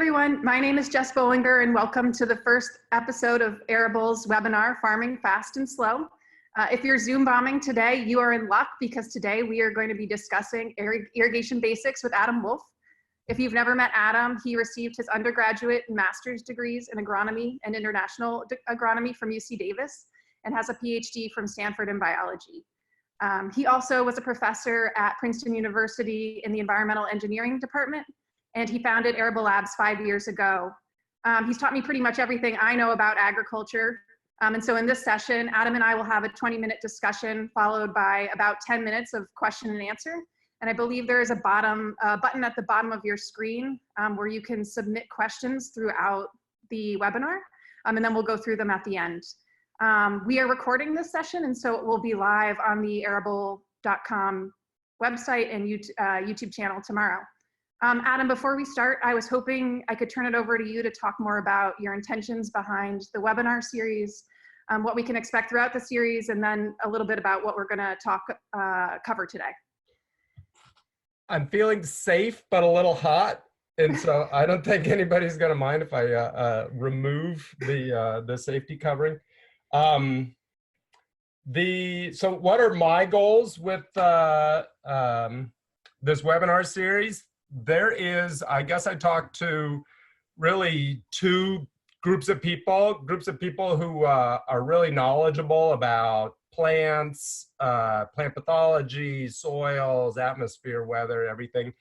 everyone. My name is Jess Bollinger, and welcome to the first episode of Arable's webinar, Farming Fast and Slow. If you're Zoom bombing today, you are in luck because today we are going to be discussing irrigation basics with Adam Wolf. If you've never met Adam, he received his undergraduate and master's degrees in agronomy and international agronomy from UC Davis and has a PhD from Stanford in biology. He also was a professor at Princeton University in the environmental engineering department, and he founded Arable Labs 5 years ago. He's taught me pretty much everything I know about agriculture. And so in this session, Adam and I will have a 20-minute discussion followed by about 10 minutes of question and answer. And I believe there is a button at the bottom of your screen where you can submit questions throughout the webinar, and then we'll go through them at the end. We are recording this session, and so it will be live on the arable.com website and YouTube channel tomorrow. Adam, before we start, I was hoping I could turn it over to you to talk more about your intentions behind the webinar series, what we can expect throughout the series, and then a little bit about what we're going to cover today. I'm feeling safe, but a little hot. And so I don't think anybody's going to mind if I remove the safety covering. So what are my goals with this webinar series? There is, I guess I talked to really two groups of people who are really knowledgeable about plants, plant pathology, soils, atmosphere, weather, everything.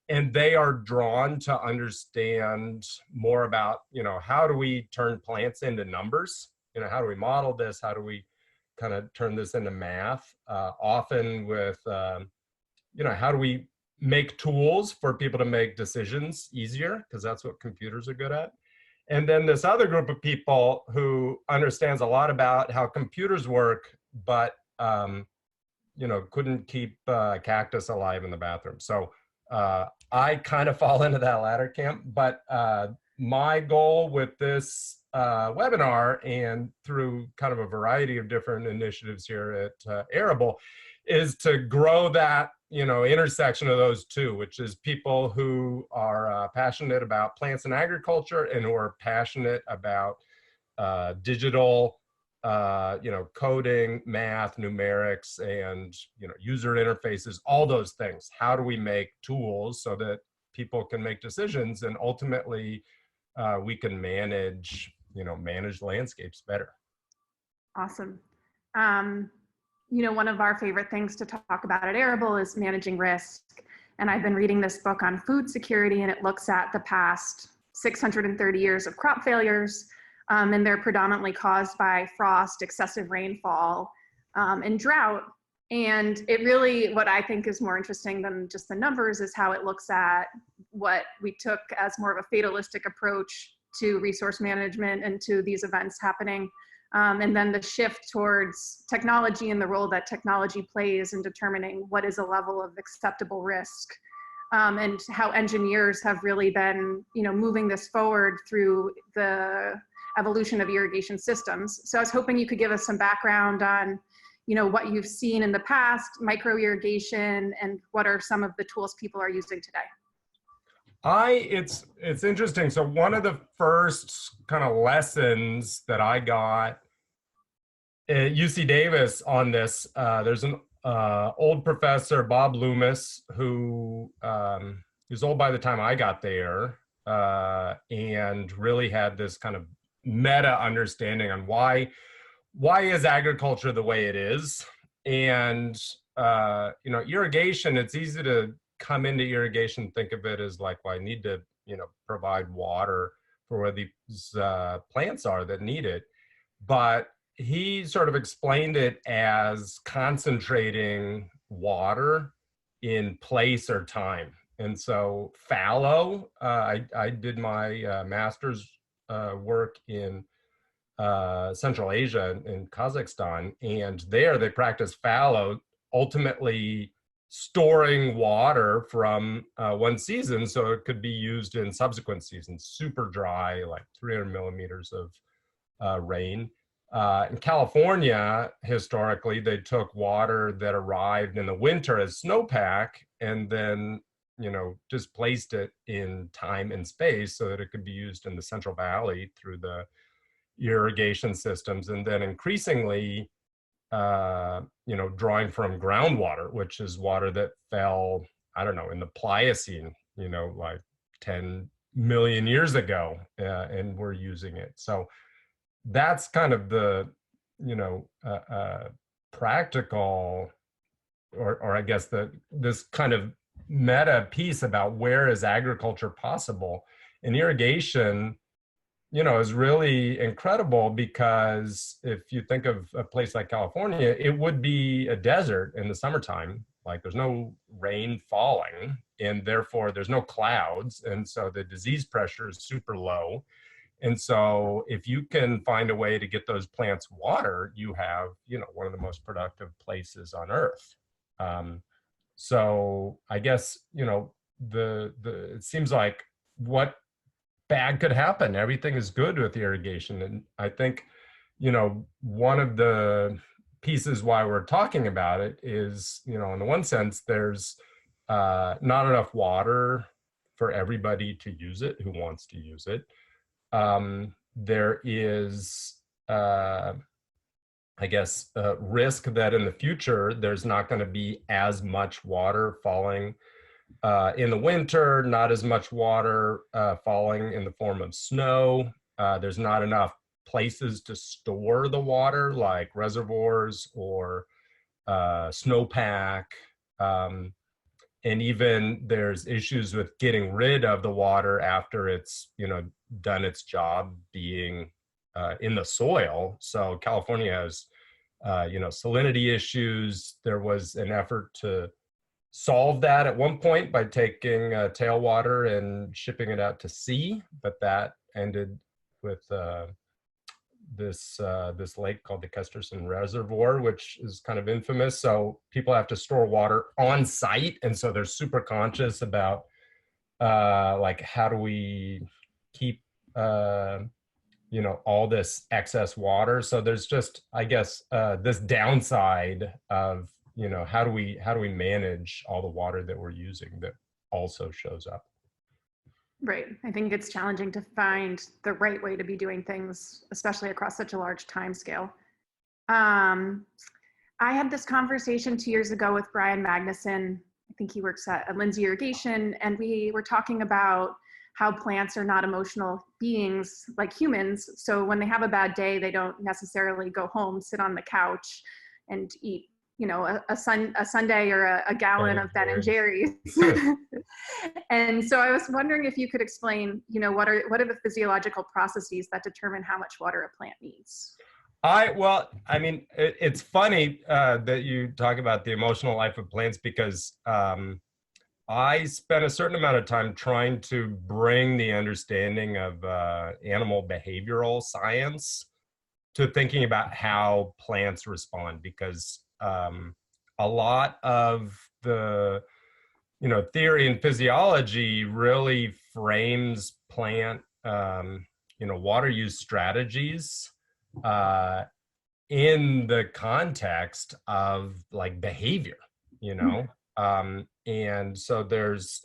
And they are drawn to understand more about, how do we turn plants into numbers? How do we model this? How do we kind of turn this into math? Often with, how do we make tools for people to make decisions easier, because that's what computers are good at. And then this other group of people who understands a lot about how computers work, but couldn't keep cactus alive in the bathroom. So I kind of fall into that latter camp, but my goal with this webinar and through kind of a variety of different initiatives here at Arable is to grow that intersection of those two, which is people who are passionate about plants and agriculture and who are passionate about digital coding, math, numerics, and user interfaces, all those things. How do we make tools so that people can make decisions and ultimately we can manage landscapes better? Awesome. One of our favorite things to talk about at Arable is managing risk. And I've been reading this book on food security, and it looks at the past 630 years of crop failures. And they're predominantly caused by frost, excessive rainfall, and drought. And it really, what I think is more interesting than just the numbers is how it looks at what we took as more of a fatalistic approach to resource management and to these events happening. And then the shift towards technology and the role that technology plays in determining what is a level of acceptable risk, and how engineers have really been, moving this forward through the evolution of irrigation systems. So I was hoping you could give us some background on, what you've seen in the past, micro irrigation, and what are some of the tools people are using today. It's interesting. So one of the first kind of lessons that I got at UC Davis on this, there's an old professor, Bob Loomis, who was old by the time I got there, and really had this kind of meta understanding on why is agriculture the way it is. And irrigation, it's easy to come into irrigation, think of it as like, well, I need to, provide water for where these plants are that need it. But he sort of explained it as concentrating water in place or time. And so fallow, I did my master's work in Central Asia in Kazakhstan, and there they practice fallow, ultimately storing water from one season so it could be used in subsequent seasons, super dry, like 300 millimeters of rain. In California, historically, they took water that arrived in the winter as snowpack and then just placed it in time and space so that it could be used in the Central Valley through the irrigation systems, and then increasingly, drawing from groundwater, which is water that fell, I don't know, in the Pliocene, like 10 million years ago, and we're using it. So that's kind of the, practical, or I guess this kind of meta piece about where is agriculture possible. And irrigation, is really incredible, because if you think of a place like California, it would be a desert in the summertime. Like, there's no rain falling, and therefore there's no clouds. And so the disease pressure is super low. And so if you can find a way to get those plants water, you have, one of the most productive places on earth. So I guess, it seems like what bad could happen? Everything is good with irrigation. And I think, one of the pieces why we're talking about it is, in the one sense, there's not enough water for everybody to use it who wants to use it. There is, I guess, risk that in the future, there's not going to be as much water falling in the winter, not as much water falling in the form of snow. There's not enough places to store the water, like reservoirs or snowpack. And even there's issues with getting rid of the water after it's, done its job being in the soil. So California has, salinity issues. There was an effort to solve that at one point by taking tailwater and shipping it out to sea, but that ended with this lake called the Kesterson Reservoir, which is kind of infamous. So people have to store water on site, and so they're super conscious about like, how do we keep all this excess water. So there's just, I guess, this downside of, how do we manage all the water that we're using that also shows up. Right. I think it's challenging to find the right way to be doing things, especially across such a large time scale. I had this conversation 2 years ago with Brian Magnuson. I think he works at Lindsay Irrigation, and we were talking about how plants are not emotional beings like humans. So when they have a bad day, they don't necessarily go home, sit on the couch, and eat, a sundae or a gallon of Ben and Jerry's. And so I was wondering if you could explain, what are the physiological processes that determine how much water a plant needs? It's funny that you talk about the emotional life of plants, because I spent a certain amount of time trying to bring the understanding of animal behavioral science to thinking about how plants respond, because a lot of the theory and physiology really frames plant water use strategies in the context of like behavior, and so there's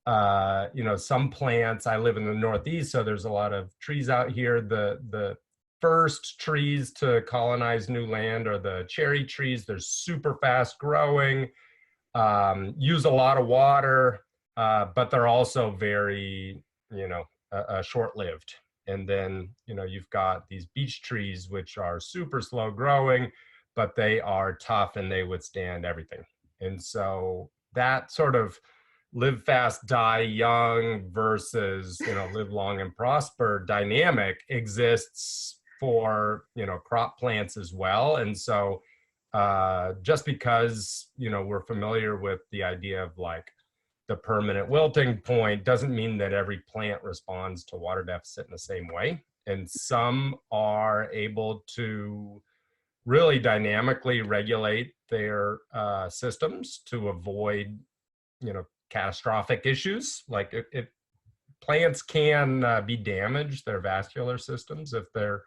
some plants. I live in the Northeast, so there's a lot of trees out here. The first trees to colonize new land are the cherry trees. They're super fast growing, use a lot of water, but they're also very, short-lived. And then, you've got these beech trees, which are super slow growing, but they are tough and they withstand everything. And so that sort of live fast, die young versus, live long and prosper dynamic exists for, crop plants as well. And so just because, we're familiar with the idea of like the permanent wilting point doesn't mean that every plant responds to water deficit in the same way. And some are able to really dynamically regulate their systems to avoid, catastrophic issues. Like plants can be damaged, their vascular systems, if they're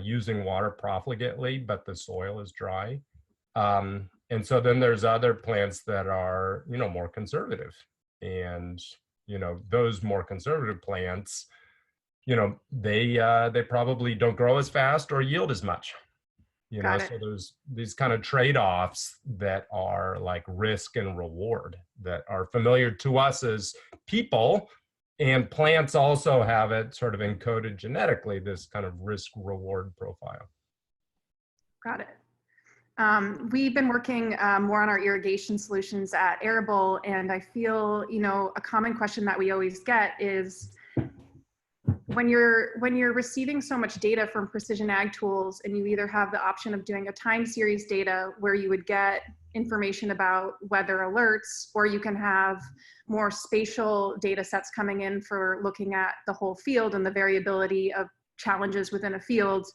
using water profligately, but the soil is dry. And so then there's other plants that are, more conservative. And, those more conservative plants, they probably don't grow as fast or yield as much. Got it. So there's these kind of trade-offs that are like risk and reward that are familiar to us as people, and plants also have it sort of encoded genetically, this kind of risk reward profile. Got it. We've been working more on our irrigation solutions at Arable, and I feel, a common question that we always get is, when you're receiving so much data from precision ag tools, and you either have the option of doing a time series data where you would get information about weather alerts, or you can have more spatial data sets coming in for looking at the whole field and the variability of challenges within a field.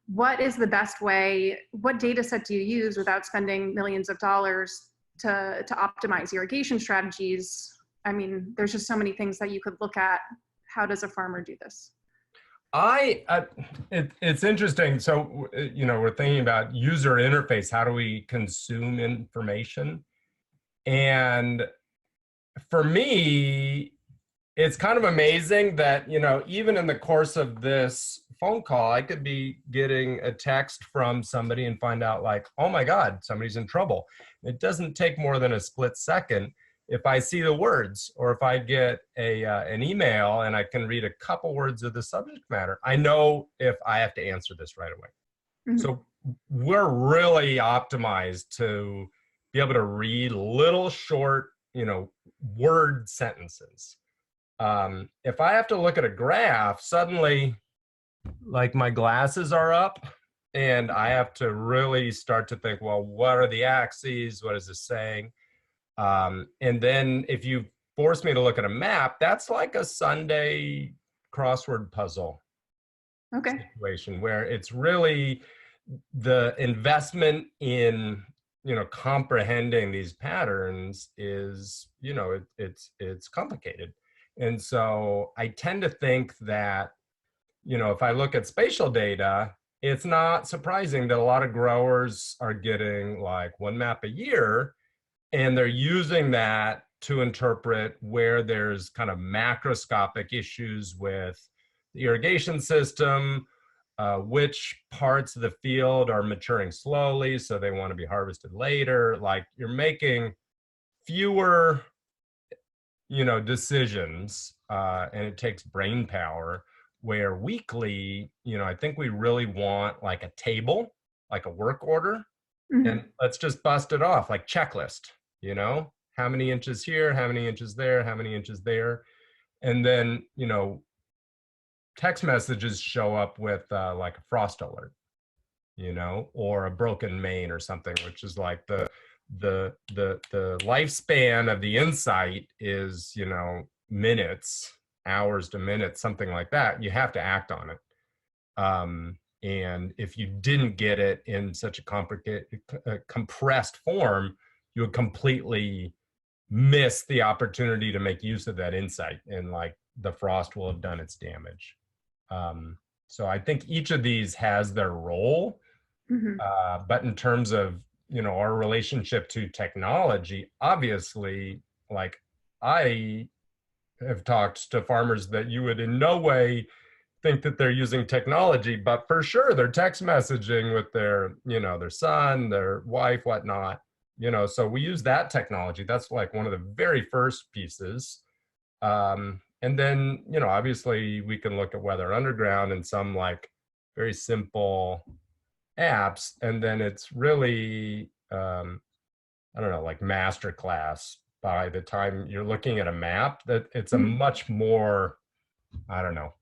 What is the best way? What data set do you use without spending millions of dollars to optimize irrigation strategies? I mean, there's just so many things that you could look at. How does a farmer do this? It's interesting. So, we're thinking about user interface. How do we consume information? And for me, it's kind of amazing that, even in the course of this phone call, I could be getting a text from somebody and find out like, oh my God, somebody's in trouble. It doesn't take more than a split second. If I see the words, or if I get an email and I can read a couple words of the subject matter, I know if I have to answer this right away. Mm-hmm. So we're really optimized to be able to read little short, word sentences. If I have to look at a graph, suddenly, like, my glasses are up, and I have to really start to think, well, what are the axes? What is this saying? And then if you force me to look at a map, that's like a Sunday crossword puzzle situation, where it's really the investment in, comprehending these patterns is, it's complicated. And so I tend to think that, if I look at spatial data, it's not surprising that a lot of growers are getting like one map a year, and they're using that to interpret where there's kind of macroscopic issues with the irrigation system, which parts of the field are maturing slowly, so they want to be harvested later. Like, you're making fewer, decisions, and it takes brain power, where weekly, I think we really want like a table, like a work order, mm-hmm. and let's just bust it off, like checklist, how many inches here, how many inches there, how many inches there. And then, text messages show up with like a frost alert, or a broken main or something, which is like the lifespan of the insight is, minutes, hours to minutes, something like that. You have to act on it. And if you didn't get it in such a complicated, compressed form, you would completely miss the opportunity to make use of that insight, and like the frost will have done its damage. So I think each of these has their role, mm-hmm. But in terms of, our relationship to technology, obviously, like, I have talked to farmers that you would in no way think that they're using technology, but for sure they're text messaging with their, their son, their wife, whatnot, so we use that technology. That's like one of the very first pieces. And then, obviously we can look at weather underground and some like very simple apps. And then it's really, I don't know, like masterclass by the time you're looking at a map, that it's a much more, I don't know,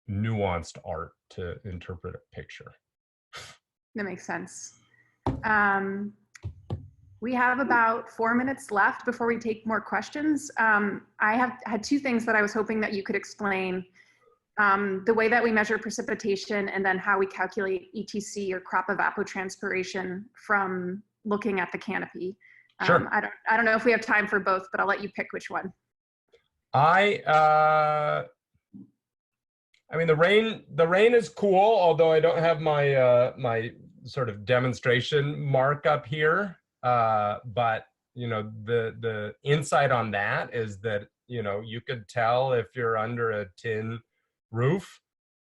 nuanced art to interpret a picture. That makes sense. We have about 4 minutes left before we take more questions. I have had two things that I was hoping that you could explain. The way that we measure precipitation, and then how we calculate ETC, or crop evapotranspiration, from looking at the canopy. Sure. I don't know if we have time for both, but I'll let you pick which one. I mean, the rain is cool, although I don't have my my sort of demonstration mark up here. But the insight on that is that, you could tell if you're under a tin roof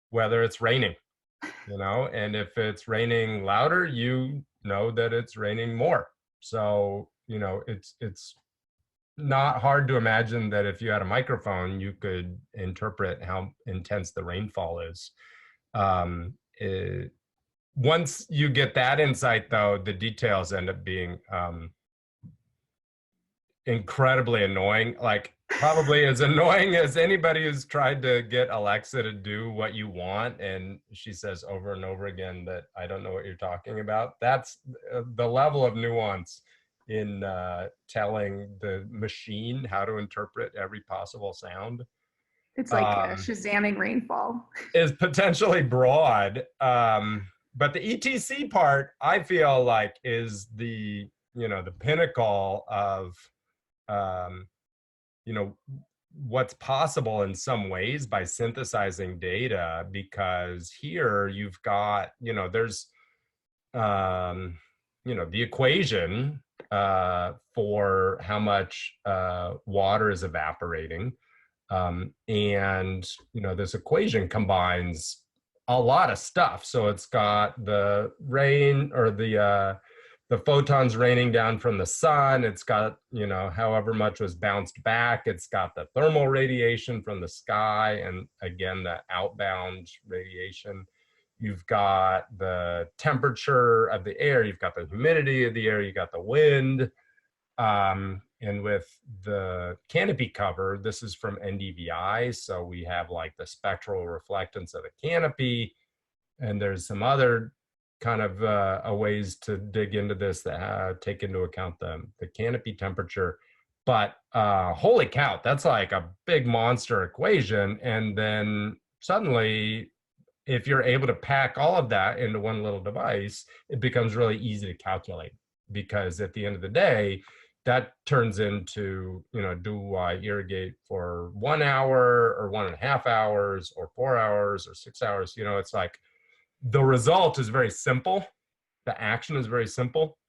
whether it's raining, and if it's raining louder, you know that it's raining more. So, it's not hard to imagine that if you had a microphone, you could interpret how intense the rainfall is. Once you get that insight, though, the details end up being incredibly annoying, like probably as annoying as anybody who's tried to get Alexa to do what you want and she says over and over again that I don't know what you're talking about. That's the level of nuance in telling the machine how to interpret every possible sound. It's like Shazamming rainfall. Is potentially broad. But the ETC part, I feel like, is the pinnacle of what's possible in some ways by synthesizing data, because here you've got, there's, the equation for how much water is evaporating. And, this equation combines a lot of stuff. So it's got the rain or the photons raining down from the sun. It's got, however much was bounced back. It's got the thermal radiation from the sky. And again, the outbound radiation. You've got the temperature of the air. You've got the humidity of the air. You've got the wind. And with the canopy cover, this is from NDVI. So we have like the spectral reflectance of the canopy. And there's some other kind of ways to dig into this that take into account the canopy temperature. But holy cow, that's like a big monster equation. And then suddenly, if you're able to pack all of that into one little device, it becomes really easy to calculate. Because at the end of the day, that turns into, do I irrigate for 1 hour or 1.5 hours or 4 hours or 6 hours? It's like the result is very simple. The action is very simple.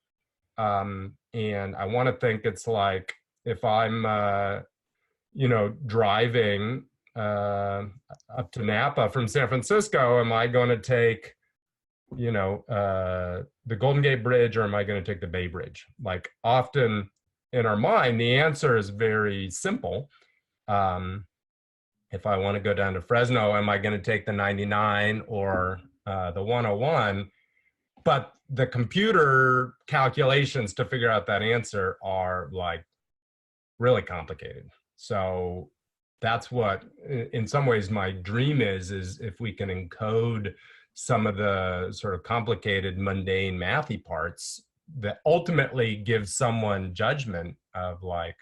And I want to think it's like if I'm, driving up to Napa from San Francisco, am I going to take, the Golden Gate Bridge or am I going to take the Bay Bridge? Like often in our mind, the answer is very simple. If I want to go down to Fresno, am I going to take the 99 or the 101? But the computer calculations to figure out that answer are like really complicated. So that's what, in some ways, my dream is if we can encode some of the sort of complicated, mundane, mathy parts that ultimately gives someone judgment of like,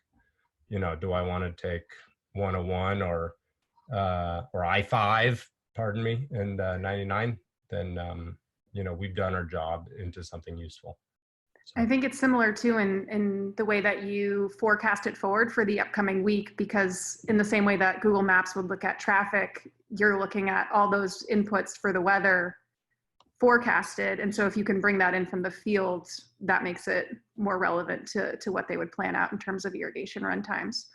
do I want to take 101 or I-5, pardon me, and 99, then, we've done our job into something useful. So. I think it's similar too in the way that you forecast it forward for the upcoming week, because in the same way that Google Maps would look at traffic, you're looking at all those inputs for the weather forecasted. And so if you can bring that in from the field, that makes it more relevant to what they would plan out in terms of irrigation run times.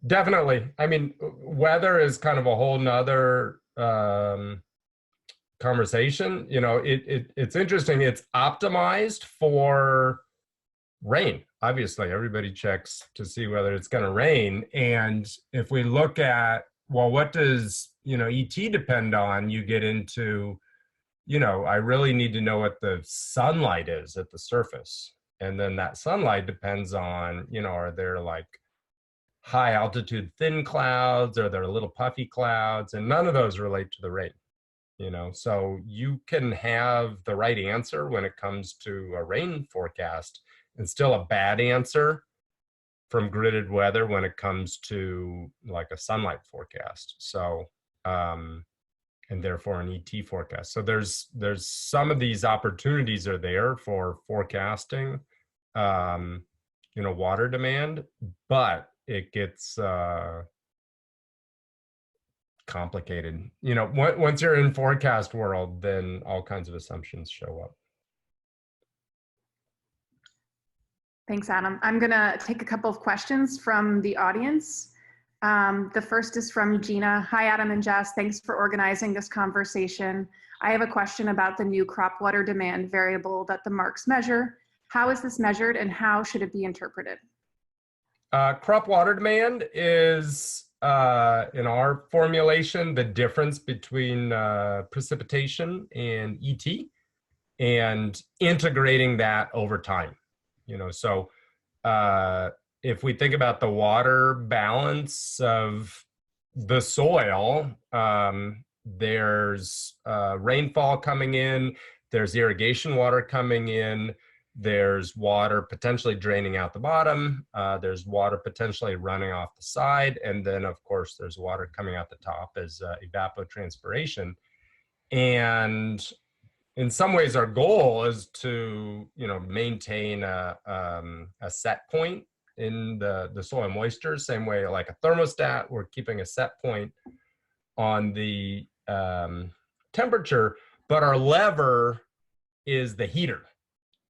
Definitely. I mean, weather is kind of a whole nother conversation. It's interesting. It's optimized for rain. Obviously, everybody checks to see whether it's going to rain. And if we look at, well, what does, ET depend on? You get into, I really need to know what the sunlight is at the surface. And then that sunlight depends on, are there like high altitude thin clouds, or there are little puffy clouds, and none of those relate to the rain. So you can have the right answer when it comes to a rain forecast and still a bad answer from gridded weather when it comes to like a sunlight forecast. So, and therefore an ET forecast. So there's some of these opportunities are there for forecasting, water demand, but it gets complicated. Once you're in forecast world, then all kinds of assumptions show up. Thanks, Adam. I'm going to take a couple of questions from the audience. The first is from Gina. Hi, Adam and Jess. Thanks for organizing this conversation. I have a question about the new crop water demand variable that the marks measure. How is this measured and how should it be interpreted? Crop water demand is, in our formulation, the difference between precipitation and ET, and integrating that over time. So if we think about the water balance of the soil, there's rainfall coming in, there's irrigation water coming in, there's water potentially draining out the bottom, there's water potentially running off the side, and then of course there's water coming out the top as evapotranspiration. And in some ways our goal is to maintain a set point in the soil moisture, same way like a thermostat, we're keeping a set point on the temperature, but our lever is the heater,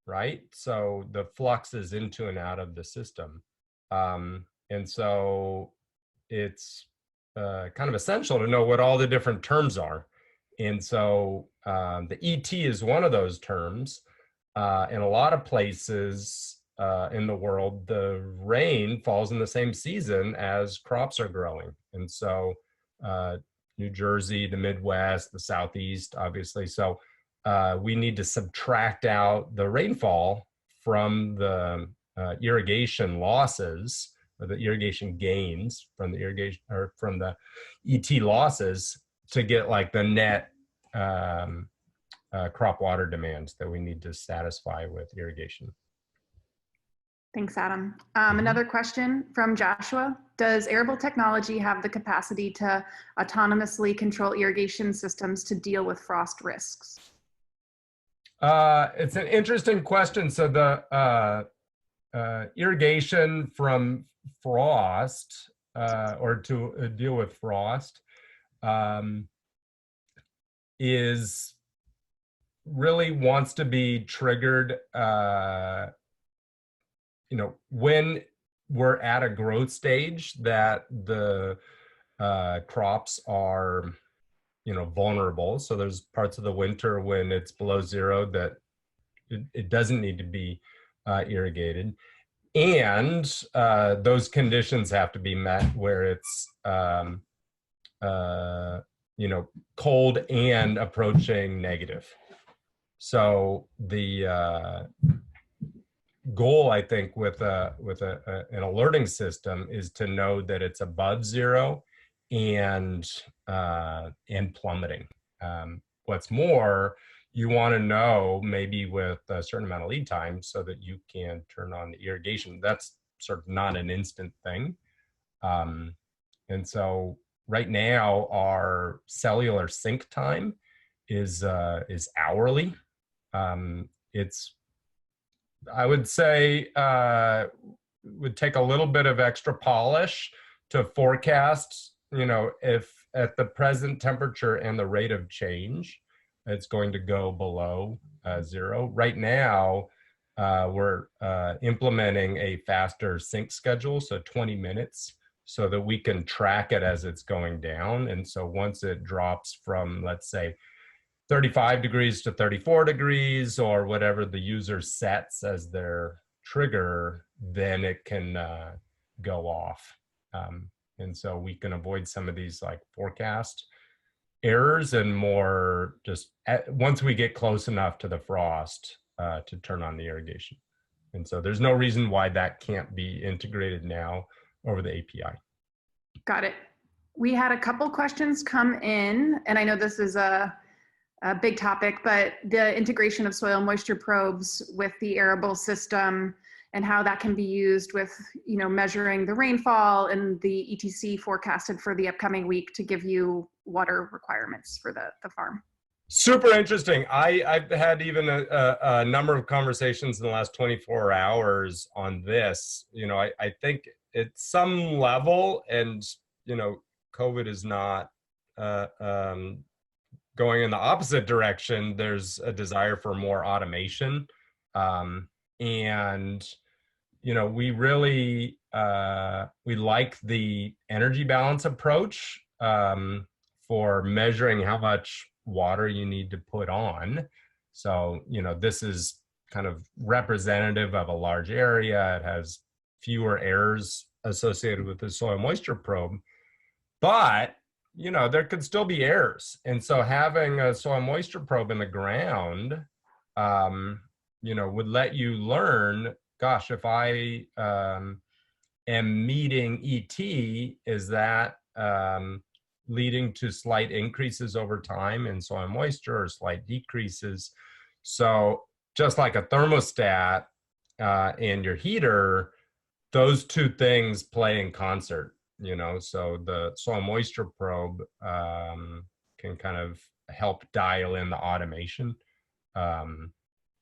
right? So the flux is into and out of the system. And so it's kind of essential to know what all the different terms are. And so the ET is one of those terms. In a lot of places in the world, the rain falls in the same season as crops are growing. And so New Jersey, the Midwest, the Southeast, obviously. So we need to subtract out the rainfall from the irrigation losses, or the irrigation gains from the irrigation, or from the ET losses, to get like the net crop water demands that we need to satisfy with irrigation. Thanks, Adam. Another question from Joshua. Does Arable technology have the capacity to autonomously control irrigation systems to deal with frost risks? It's an interesting question. So the irrigation from frost, or to deal with frost, is really wants to be triggered when we're at a growth stage that the crops are vulnerable. So there's parts of the winter when it's below zero that it doesn't need to be irrigated, and those conditions have to be met where it's cold and approaching negative. So the goal, I think, with an alerting system is to know that it's above zero and plummeting. What's more, you want to know maybe with a certain amount of lead time so that you can turn on the irrigation. That's sort of not an instant thing. And so right now our cellular sync time is hourly. It's, I would say, would take a little bit of extra polish to forecast, if at the present temperature and the rate of change, it's going to go below zero. Right now, we're implementing a faster sync schedule, so 20 minutes, so that we can track it as it's going down. And so once it drops from, let's say, 35 degrees to 34 degrees, or whatever the user sets as their trigger, then it can go off. And so we can avoid some of these like forecast errors, and more just once we get close enough to the frost to turn on the irrigation. And so there's no reason why that can't be integrated now over the API. Got it. We had a couple questions come in, and I know this is a big topic, but the integration of soil moisture probes with the Arable system and how that can be used with, measuring the rainfall and the ETC forecasted for the upcoming week to give you water requirements for the farm. Super interesting. I've had even a number of conversations in the last 24 hours on this. I think at some level, and, COVID is not going in the opposite direction, there's a desire for more automation. And we really, we like the energy balance approach for measuring how much water you need to put on. So, this is kind of representative of a large area. It has fewer errors associated with the soil moisture probe, but there could still be errors. And so having a soil moisture probe in the ground, would let you learn, gosh, if I am meeting ET, is that leading to slight increases over time in soil moisture or slight decreases? So just like a thermostat and your heater, those two things play in concert, so the soil moisture probe can kind of help dial in the automation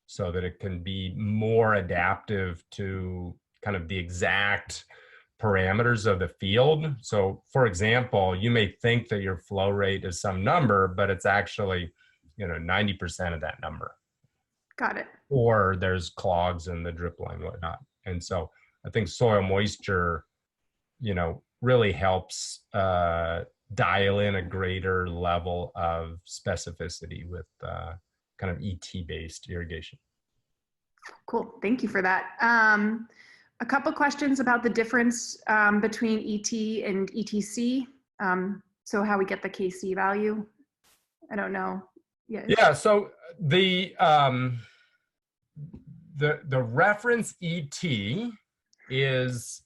so that it can be more adaptive to kind of the exact parameters of the field. So for example, you may think that your flow rate is some number, but it's actually, 90% of that number. Got it. Or there's clogs in the drip line, whatnot. And so I think soil moisture, really helps dial in a greater level of specificity with kind of ET-based irrigation. Cool. Thank you for that. A couple questions about the difference between ET and ETC. So how we get the KC value. I don't know. Yes. Yeah. So the reference ET is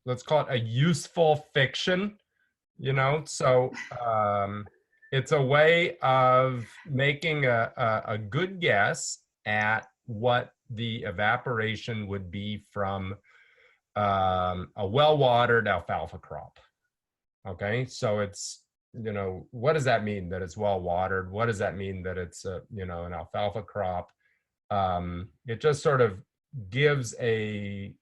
let's call it a useful fiction. So it's a way of making a good guess at what the evaporation would be from a well-watered alfalfa crop. Okay, so it's, what does that mean that it's well-watered? What does that mean that it's an alfalfa crop? It just sort of gives a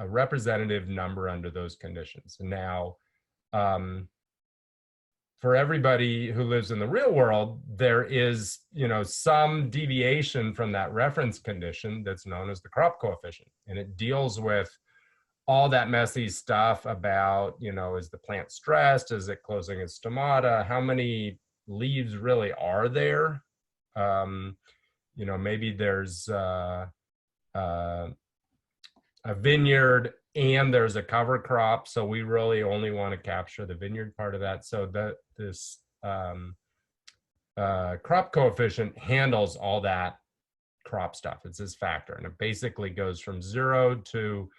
representative number under those conditions. And now, for everybody who lives in the real world, there is, some deviation from that reference condition that's known as the crop coefficient. And it deals with all that messy stuff about, is the plant stressed? Is it closing its stomata? How many leaves really are there? Maybe there's a vineyard and there's a cover crop, so we really only want to capture the vineyard part of that. So this crop coefficient handles all that crop stuff. It's this factor, and it basically goes from 0 to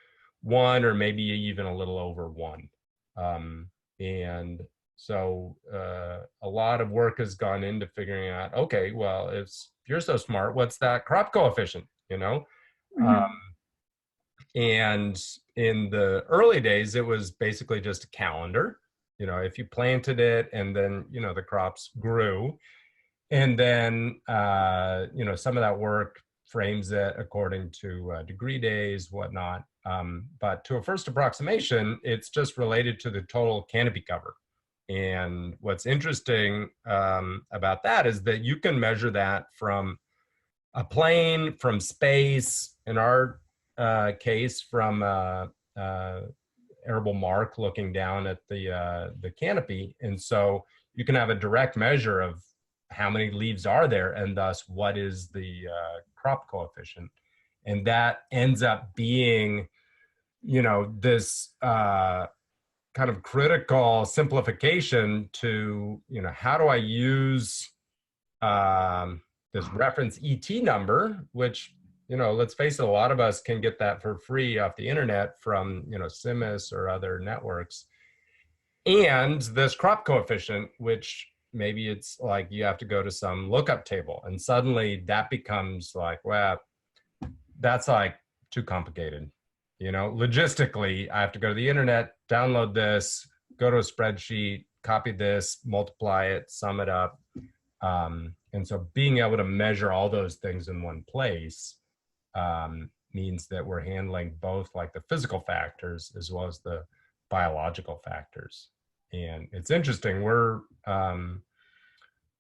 1, or maybe even a little over 1. And so a lot of work has gone into figuring out, okay, well, if you're so smart, what's that crop coefficient, Mm-hmm. And in the early days, it was basically just a calendar. If you planted it and then, the crops grew. And then, some of that work frames it according to degree days, whatnot. But to a first approximation, it's just related to the total canopy cover. And what's interesting about that is that you can measure that from a plane, from space, in our case, from arable mark looking down at the canopy. And so you can have a direct measure of how many leaves are there, and thus what is the crop coefficient. And that ends up being, this kind of critical simplification to, how do I use this reference ET number, which, let's face it, a lot of us can get that for free off the internet from, CIMMYS or other networks. And this crop coefficient, which maybe it's like you have to go to some lookup table, and suddenly that becomes like, well, that's like too complicated. Logistically, I have to go to the internet, download this, go to a spreadsheet, copy this, multiply it, sum it up. And so being able to measure all those things in one place means that we're handling both like the physical factors as well as the biological factors. And it's interesting, we're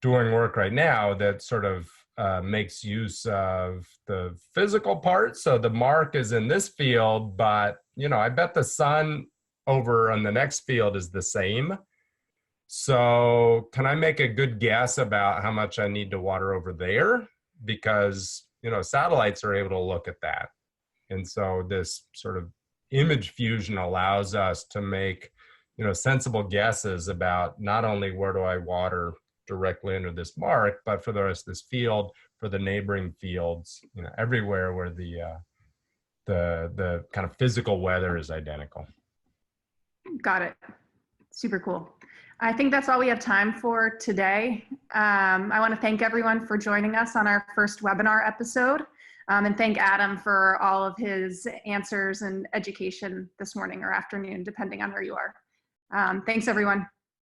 doing work right now that sort of makes use of the physical part. So the mark is in this field, but I bet the sun over on the next field is the same. So can I make a good guess about how much I need to water over there? Because, satellites are able to look at that. And so this sort of image fusion allows us to make, sensible guesses about not only where do I water directly under this mark, but for the rest of this field, for the neighboring fields, everywhere where the kind of physical weather is identical. Got it. Super cool. I think that's all we have time for today. I want to thank everyone for joining us on our first webinar episode, and thank Adam for all of his answers and education this morning or afternoon, depending on where you are. Thanks, everyone.